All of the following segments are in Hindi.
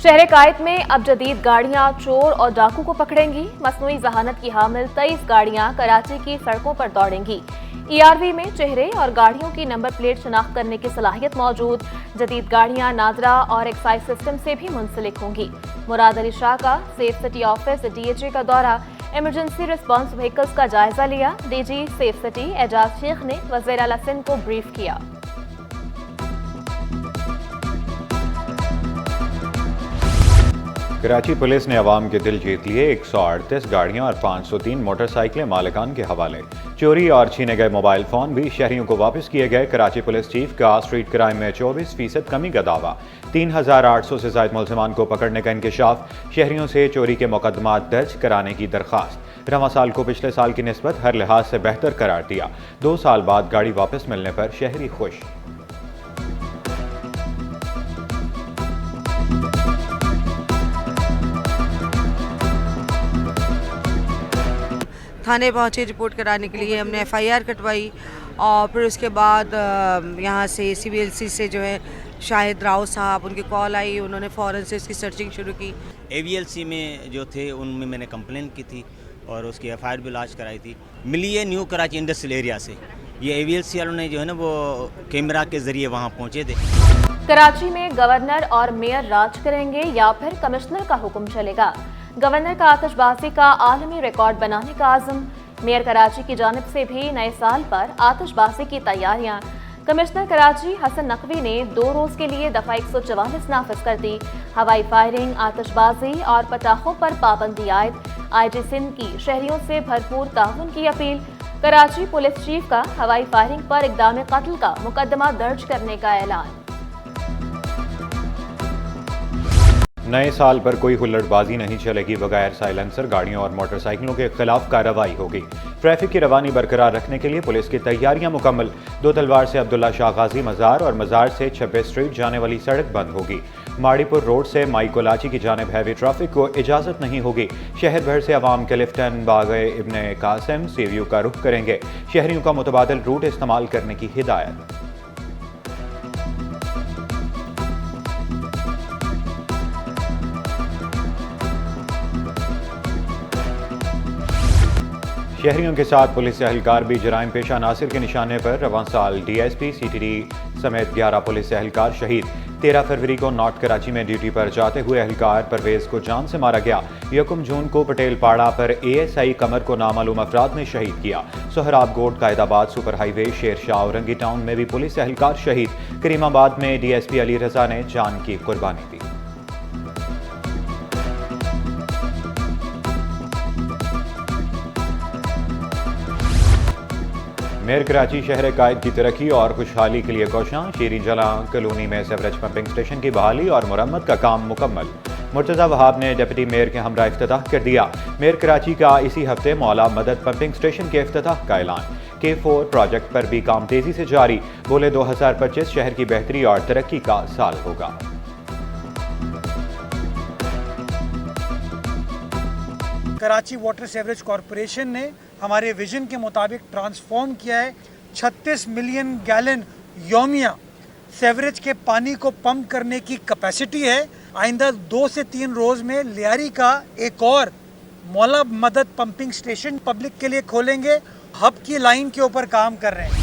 शहर कायद में अब जदीद गाड़ियां चोर और डाकू को पकड़ेंगी। मसनूई जहानत की हामिल 23 गाड़ियां कराची की सड़कों पर दौड़ेंगी। ERV में चेहरे और गाड़ियों की नंबर प्लेट शनाख्त करने की सलाहियत मौजूद। जदीद गाड़ियां नादरा और एक्साइज सिस्टम से भी मुंसलिक होंगी। मुराद अली शाह का सेफ सिटी ऑफिस DHA का दौरा, इमरजेंसी रिस्पांस व्हीकल्स का जायजा लिया। DG safe city Ejaz Sheikh ने वज़ीर आला सिंध को ब्रीफ किया। कराची पुलिस ने अवाम के दिल जीत लिए। 138 गाड़ियां और 503 मोटरसाइकिलें मालिकान के हवाले। चोरी और छीने गए मोबाइल फोन भी शहरियों को वापस किए गए। कराची पुलिस चीफ का स्ट्रीट क्राइम में 24% कमी का दावा। 3800 से ज्यादा मुलजिमान को पकड़ने का इंकशाफ। शहरियों से चोरी के मुकदमात दर्ज कराने की दरख्वास्त। रवां साल को पिछले साल की निस्बत हर लिहाज से बेहतर करार दिया। 2 साल बाद गाड़ी वापस मिलने पर शहरी खुश। थाने पहुंचे रिपोर्ट कराने के लिए। हमने FIR कटवाई और फिर उसके बाद यहाँ से CBLC से जो है शाहिद राव साहब, उनकी कॉल आई, उन्होंने फ़ौरन से इसकी सर्चिंग शुरू की। AVLC में जो थे उनमें मैंने कंप्लेन की थी और उसकी FIR भी लॉन्च कराई थी। मिली है न्यू कराची इंडस्ट्रियल एरिया से। ये AVLC वालों ने जो है ना वो कैमरा के ज़रिए वहाँ पहुँचे थे। कराची में गवर्नर और मेयर राज करेंगे या फिर कमिश्नर का हुक्म चलेगा। गवर्नर का आतिशबाजी का आलमी रिकॉर्ड बनाने का आज़म। मेयर कराची की जानिब से भी नए साल पर आतिशबाजी की तैयारियां। कमिश्नर कराची हसन नकवी ने 2 रोज के लिए दफा 144 नाफिज कर दी। हवाई फायरिंग, आतिशबाजी और पटाखों पर पाबंदी आयद। IG सिंध की शहरियों से भरपूर ताउन की अपील। कराची पुलिस चीफ का हवाई फायरिंग पर इक़दाम कत्ल का मुकदमा दर्ज करने का ऐलान। नए साल पर कोई हुल्लड़बाजी नहीं चलेगी। बगैर साइलेंसर गाड़ियों और मोटरसाइकिलों के खिलाफ कार्रवाई होगी। ट्रैफिक की रवानी बरकरार रखने के लिए पुलिस की तैयारियां मुकम्मल। 2 तलवार से अब्दुल्ला शाह गाजी मज़ार और मज़ार से 26 स्ट्रीट जाने वाली सड़क बंद होगी। माड़ीपुर रोड से माई कोलाची की जानिब हैवी ट्रैफिक को इजाज़त नहीं होगी। शहर भर से अवाम के लिफ्टन, बागे इब्ने कासिम, सीव्यू का रुख करेंगे। शहरियों का मुतबादिल रूट इस्तेमाल करने की हिदायत। शहरियों के साथ पुलिस एहलकार भी जराइम पेशा नासिर के निशाने पर। रवां साल DSP CTD समेत 11 पुलिस एहलकार शहीद। 13 फरवरी को नॉर्थ कराची में ड्यूटी पर जाते हुए एहलकार परवेज को जान से मारा गया। 1 जून को पटेल पाड़ा पर ASI कमर को नामालूम अफराद ने शहीद किया। Sohrab Goth, Quaidabad super highway, Shershah Orangi town में भी पुलिस एहलकार शहीद। करीमाबाद में DSP अली रजा ने जान की कुर्बानी दी। मेयर कराची शहर कायद की तरक्की और खुशहाली के लिए कोशां। शीरी जला कॉलोनी में सेवरेज पंपिंग स्टेशन की बहाली और मुरम्मत का काम मुकम्मल। मुर्तज़ा वहाब ने डिप्टी मेयर के हमरा इफ्तिताह कर दिया। मेयर कराची का इसी हफ्ते मौला मदद पंपिंग स्टेशन के इफ्तिताह का ऐलान। K4 प्रोजेक्ट पर भी काम तेजी से जारी। बोले 2025 शहर की बेहतरी और तरक्की का साल होगा। कराची वाटर सेवरेज कॉरपोरेशन ने हमारे विजन के मुताबिक ट्रांसफॉर्म किया है। 36 मिलियन गैलन यौमिया सेवरेज के पानी को पंप करने की कैपेसिटी है। आइंदा 2 से 3 रोज में लियारी का एक और मौला मदद पंपिंग स्टेशन पब्लिक के लिए खोलेंगे। हब की लाइन के ऊपर काम कर रहे हैं।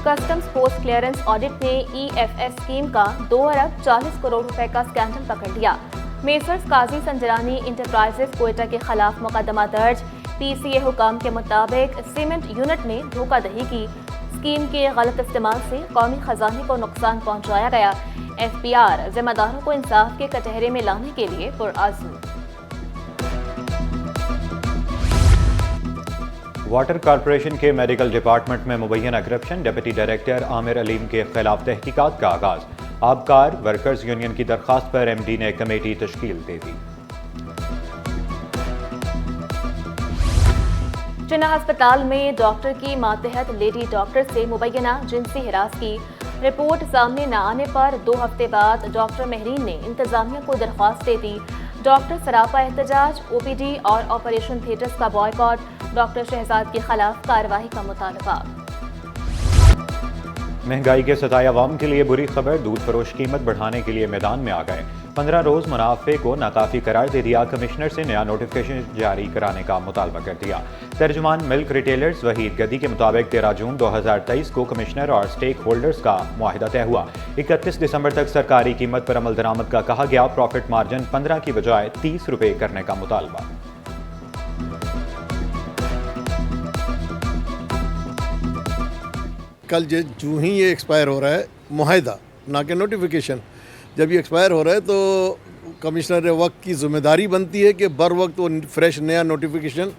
कस्टम्स पोस्ट क्लियरेंस ऑडिट ने EFS स्कीम का 2 अरब 40 करोड़ रुपए का स्कैंडल पकड़ लिया। मेसर्स काजी संजरानी इंटरप्राइजेस कोयटा के खिलाफ मुकदमा दर्ज। PCA हुकाम के मुताबिक सीमेंट यूनिट ने धोखाधड़ी की। स्कीम के गलत इस्तेमाल से कौमी खजाने को नुकसान पहुंचाया गया। FPR जिम्मेदारों को इंसाफ के कटहरे में लाने के लिए पुरअज़्म। वाटर कॉरपोरेशन के मेडिकल डिपार्टमेंट में मुबैना corruption. Deputy director Amir Aleem के खिलाफ तहकीकात का आगाज। आबकार वर्कर्स यूनियन की दरख्वास्त पर MD ने कमेटी तश्कील दे दी। जिन्ना अस्पताल में डॉक्टर की मातहत लेडी डॉक्टर से मुबैना जिनसी हिरासत की। रिपोर्ट सामने न आने पर 2 हफ्ते बाद डॉक्टर महरीन ने इंतजामिया को दरख्वास्त दे दी। डॉक्टर सरापा एहतजाज, OPD और ऑपरेशन थिएटर्स का बॉयकॉट। डॉक्टर शहजाद के खिलाफ कार्रवाई का मुतालबा। महंगाई के सताए अवाम के लिए बुरी खबर। दूध फरोश कीमत बढ़ाने के लिए मैदान में आ गए। 15 रोज मुनाफे को नाकाफी करार दे दिया। कमिश्नर से नया नोटिफिकेशन जारी कराने का मुतालबा कर दिया। तर्जुमान मिल्क रिटेलर्स वहीद गद्दी के मुताबिक 13 जून 2023 को कमिश्नर और स्टेक होल्डर्स का मुआहिदा तय हुआ। 31 दिसंबर तक सरकारी कीमत पर अमल दरामद का कहा गया। प्रॉफिट मार्जिन 15 की बजाय 30 रुपए करने का मुतालबा। कल जो ही ये एक्सपायर हो रहा है मुआहिदा, ना कि नोटिफिकेशन, जब ये एक्सपायर हो रहा है तो कमिश्नर वक्त की जिम्मेदारी बनती है कि बर वक्त वो फ्रेश नया नोटिफिकेशन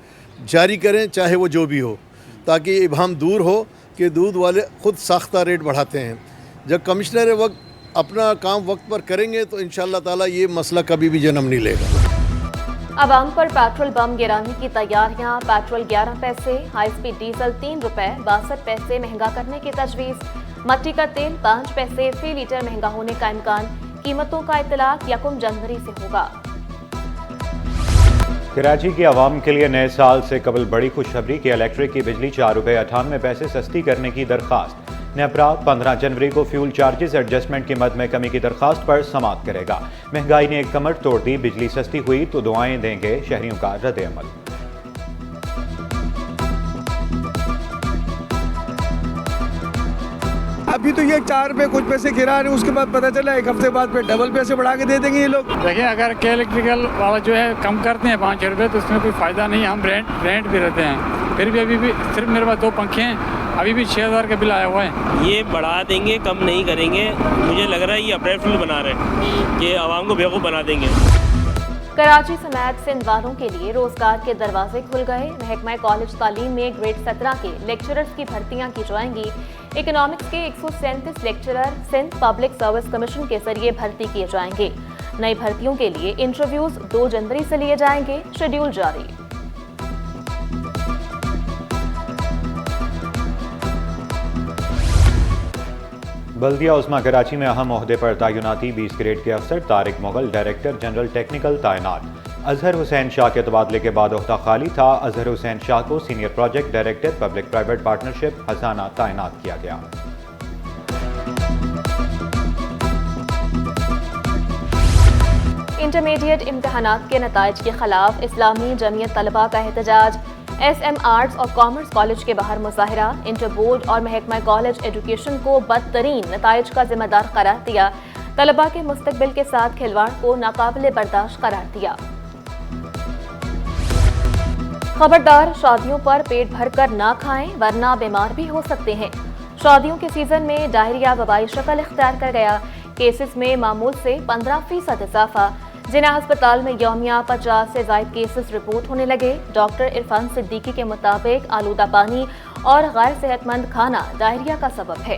जारी करें, चाहे वो जो भी हो, ताकि इबहम दूर हो कि दूध वाले ख़ुद साख्ता रेट बढ़ाते हैं। जब कमिश्नर वक्त अपना काम वक्त पर करेंगे तो इंशाअल्लाह ताला ये मसला कभी भी जन्म नहीं लेगा। अवाम पर पेट्रोल बम गिराने की तैयारियां। पेट्रोल 11 पैसे, हाई स्पीड डीजल 3 रुपए 62 पैसे महंगा करने की तजवीज़। मट्टी का तेल 5 पैसे फी लीटर महंगा होने का इम्कान। कीमतों का इतलाक 1 जनवरी से होगा। कराची के अवाम के लिए नए साल से कबल बड़ी खुशखबरी कि इलेक्ट्रिक की बिजली 4 रुपए 98 पैसे सस्ती करने की दरखास्त। नेपरा 15 जनवरी को फ्यूल चार्जेस एडजस्टमेंट कीमत में कमी की दरखास्त पर समाअत करेगा। महंगाई ने एक कमर तोड़ दी, बिजली सस्ती हुई तो दुआएं देंगे शहरियों का रद्द अमल। अभी तो ये 4 रुपए कुछ पैसे गिरा रहे, उसके बाद पता चला 1 हफ्ते बाद फिर डबल पैसे बढ़ा के दे देंगे ये लोग। देखिए, अगर के इलेक्ट्रिकल वाला जो है कम करते हैं 5 रुपये तो उसमें कोई फ़ायदा नहीं। हम रेंट भी रहते हैं, फिर भी अभी भी सिर्फ मेरे पास 2 पंखे हैं, अभी भी 6000 का बिल आया हुआ है। ये बढ़ा देंगे, कम नहीं करेंगे। मुझे लग रहा है ये अप्रैल फुल बना रहे हैं, ये आवाम को बेवकूफ़ बना देंगे। कराची समेत सिंध वालों के लिए रोजगार के दरवाजे खुल गए। महकमा कॉलेज तालीम में ग्रेड 17 के लेक्चरर्स की भर्तियां की जाएंगी। इकोनॉमिक्स के 137 lecturer Sindh public service commission के जरिए भर्ती किए जाएंगे। नई भर्तियों के लिए इंटरव्यूज 2 जनवरी से लिए जाएंगे। शेड्यूल जारी। बल्दिया उस्मा कराची में अहम ओहदे पर तैनाती 20 ग्रेड के अफसर Tariq Mughal director general technical तैनात। अजहर हुसैन शाह के तबादले के बाद ओहदा खाली था। अजहर हुसैन शाह को senior project director public private partnership हसाना तैनात किया गया। इंटरमीडिएट इम्तहानात के नताइज के खिलाफ इस्लामी जमीयत तलबा का एहतजाज। SM आर्ट्स और कॉमर्स कॉलेज के बाहर मुजाहिरा। इंटर बोर्ड और महकमा कॉलेज एजुकेशन को बदतरीन नताइज का जिम्मेदार करार दिया। तलबा के मुस्तकबिल के साथ खिलवाड़ को नाकाबिले बर्दाश्त करार दिया। खबरदार, शादियों पर पेट भरकर ना खाएं वरना बीमार भी हो सकते हैं। शादियों के सीजन में डायरिया वबाई शक्ल इख्तियार कर गया। केसेस में मामूल से 15% इजाफा। जिना अस्पताल में यौमिया 50 से ज़ायद केसेस रिपोर्ट होने लगे। डॉक्टर इरफान सिद्दीकी के मुताबिक आलूदा पानी और गैर सेहतमंद खाना डायरिया का सबब है।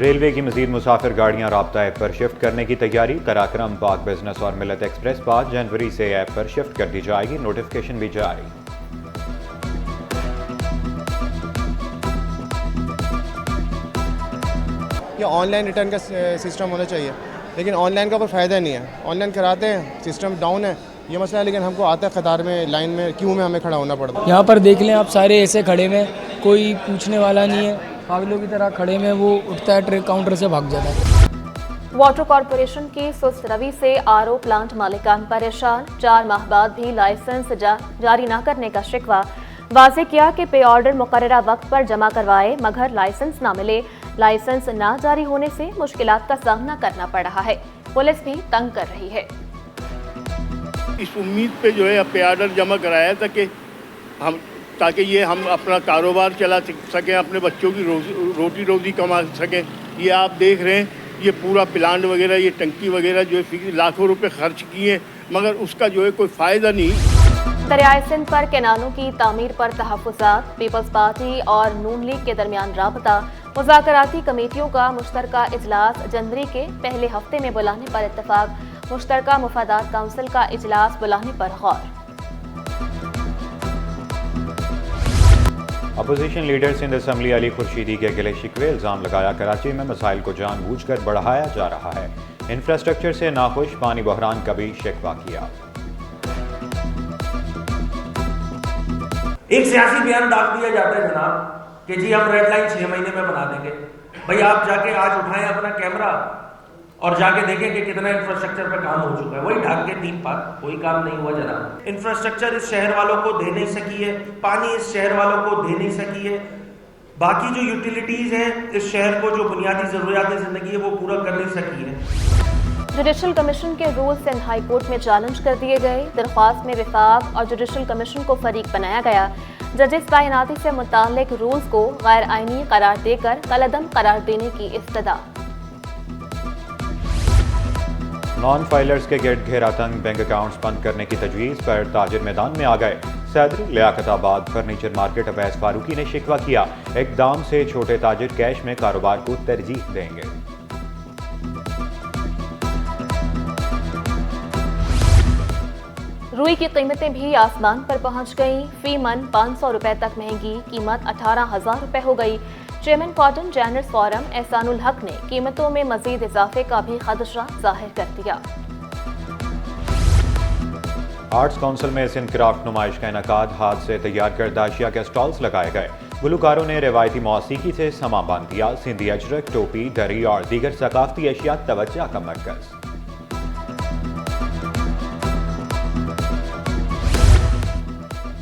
रेलवे की मजीद मुसाफिर गाड़ियां राब्ता ऐप पर शिफ्ट करने की तैयारी। कराक्रम, पाक बिजनेस और मिलत एक्सप्रेस 5 जनवरी से ऐप पर शिफ्ट कर दी जाएगी। नोटिफिकेशन भी जारी। या ऑनलाइन रिटर्न का सिस्टम होना चाहिए, लेकिन ऑनलाइन का कोई फ़ायदा नहीं है। ऑनलाइन कराते हैं, सिस्टम डाउन है, ये मसला है। लेकिन हमको आता है कतार में, लाइन में, क्यू में हमें खड़ा होना पड़ता है। यहाँ पर देख लें आप, सारे ऐसे खड़े में, कोई पूछने वाला नहीं है। पागलों की तरह खड़े में वो उठता है, ट्रेक काउंटर से भाग जाता है। वाटर कॉरपोरेशन की सुस्त रवि से RO प्लांट मालिकान परेशान। 4 माह बाद भी लाइसेंस जारी न करने का शिकवा। वाज़ेह किया कि पे ऑर्डर मुकर्ररा वक्त पर जमा करवाए मगर लाइसेंस ना मिले। लाइसेंस ना जारी होने से मुश्किलात का सामना करना पड़ रहा है। पुलिस भी तंग कर रही है। इस उम्मीद पे जो है पे ऑर्डर जमा कराया ताकि ये हम अपना कारोबार चला सकें, अपने बच्चों की रोटी रोजी कमा सकें। ये आप देख रहे हैं, ये पूरा प्लांट वगैरह, ये टंकी वगैरह जो है लाखों रुपए खर्च किए, मगर उसका जो है कोई फ़ायदा नहीं। दरियाए सिंध पर कैनालों की तामीर पर तहफ़्फ़ुज़ात। पीपल्स पार्टी और नून लीग के दरमियान राबता। मुज़ाकराती कमेटियों का मुश्तरका इजलास जनवरी के पहले हफ्ते में बुलाने पर इत्तफाक। मुश्तरका मुफादात काउंसिल का इजलास बुलाने पर गौर। Opposition leader Sindh assembly Ali Khurshidi के गिले शिकवे। इल्ज़ाम लगाया कराची में मसाइल को जानबूझकर बढ़ाया जा रहा है। इंफ्रास्ट्रक्चर से नाखुश, पानी बहरान का भी शिकवा किया। एक सियासी बयान डाल दिया जाता है जनाब कि जी हम रेड लाइन 6 महीने में बना देंगे। भाई आप जाके आज उठाएं अपना कैमरा और जाके देखें कि कितना इंफ्रास्ट्रक्चर पे काम हो चुका है। वही ढाक के 3 पार, कोई काम नहीं हुआ जनाब। इंफ्रास्ट्रक्चर इस शहर वालों को दे नहीं सकी है, पानी इस शहर वालों को दे नहीं सकी है, बाकी जो यूटिलिटीज हैं इस शहर को जो बुनियादी जरूरियात जिंदगी है वो पूरा कर नहीं सकी है। जुडिशल कमीशन के रूल्स इन हाई कोर्ट में चैलेंज कर दिए गए। दरख्वास्त में विफाक और जुडिशल कमीशन को फरीक बनाया गया। जजेस तैनाती से मुताल्लिक रूल्स को गैर आईनी करार देकर कलअदम करार देने की इस्तदा। नॉन फाइलर्स के गिर्द घेरा तंग बैंक अकाउंट्स बंद करने की तजवीज़ पर ताजिर मैदान में आ गए। सदर लियाकताबाद फर्नीचर मार्केट अवैस फारूकी ने शिकवा किया, इक़दाम से छोटे ताजिर कैश में कारोबार को तरजीह देंगे। रुई की कीमतें भी आसमान पर पहुंच गईं। फी मन 500 रुपए तक महंगी, कीमत 18,000 रुपए हो गई। Chairman cotton journals forum Ehsanul हक ने कीमतों में मजीद इजाफे का भी खदशा जाहिर कर दिया। आर्ट्स काउंसिल में सिंध क्राफ्ट नुमाइश का इनकाद, हाथ से तैयार करदा अशिया के स्टॉल्स लगाए गए। गुलकारों ने रिवायती मौसीकी से समा बांध दिया। सिंधी अजरक, टोपी, दरी और दीगर सकाफती अशिया तवज्जो का मरकज।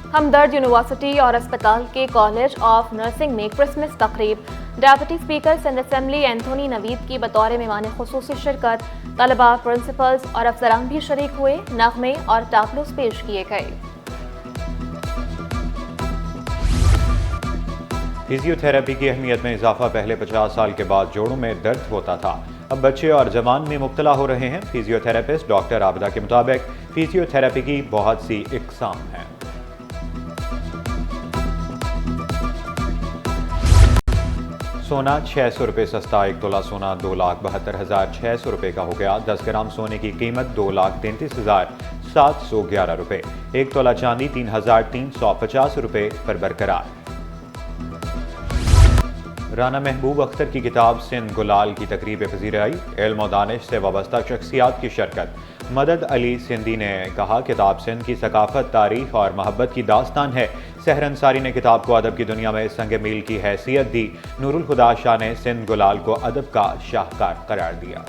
हमदर्द यूनिवर्सिटी और अस्पताल के कॉलेज ऑफ नर्सिंग में क्रिसमस तकरीब। Deputy speaker Sindh assembly Anthony Naveed की बतौर मेहमान खुसूसी शिरकत। तलबा, प्रिंसिपल्स और अफसरान भी शरीक हुए। नगमे और टापलोस पेश किए गए। फिजियोथेरेपी की अहमियत में इजाफा। पहले 50 साल के बाद जोड़ों में दर्द होता था, अब बच्चे और जवान में मुब्तला हो रहे हैं। फिजियोथेरेपिस्ट डॉक्टर आबिदा के मुताबिक फिजियोथेरेपी की बहुत सी इकसाम हैं। सोना 600 रुपये सस्ता। 1 तोला सोना 2,72,600 रुपये का हो गया। 10 ग्राम सोने की कीमत 2,33,711 रुपये। 1 तोला चांदी 3,350 रुपये पर बरकरार। राना महबूब अख्तर की किताब सिंध गुलाल की तकरीब पजीर आई। इल्म और दानिश से वाबस्ता शख्सियात की शिरकत। मदद अली सिंधी ने कहा, किताब सिंध की सकाफत, तारीख और मोहब्बत की दास्तान है। सहर अंसारी ने किताब को अदब की दुनिया में संग मील की हैसियत दी। नूरुल खुदा शाह ने सिंध गुलाल को अदब का शाहकार करार दिया।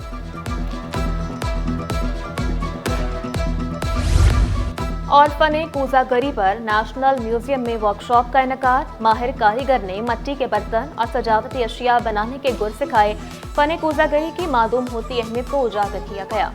और फने कूजागरी पर नेशनल म्यूजियम में वर्कशॉप का इनकाद। माहिर कारीगर ने मट्टी के बर्तन और सजावटी अशिया बनाने के गुर सिखाए। फने कूजागरी की मालूम होती अहमियत को उजागर किया गया।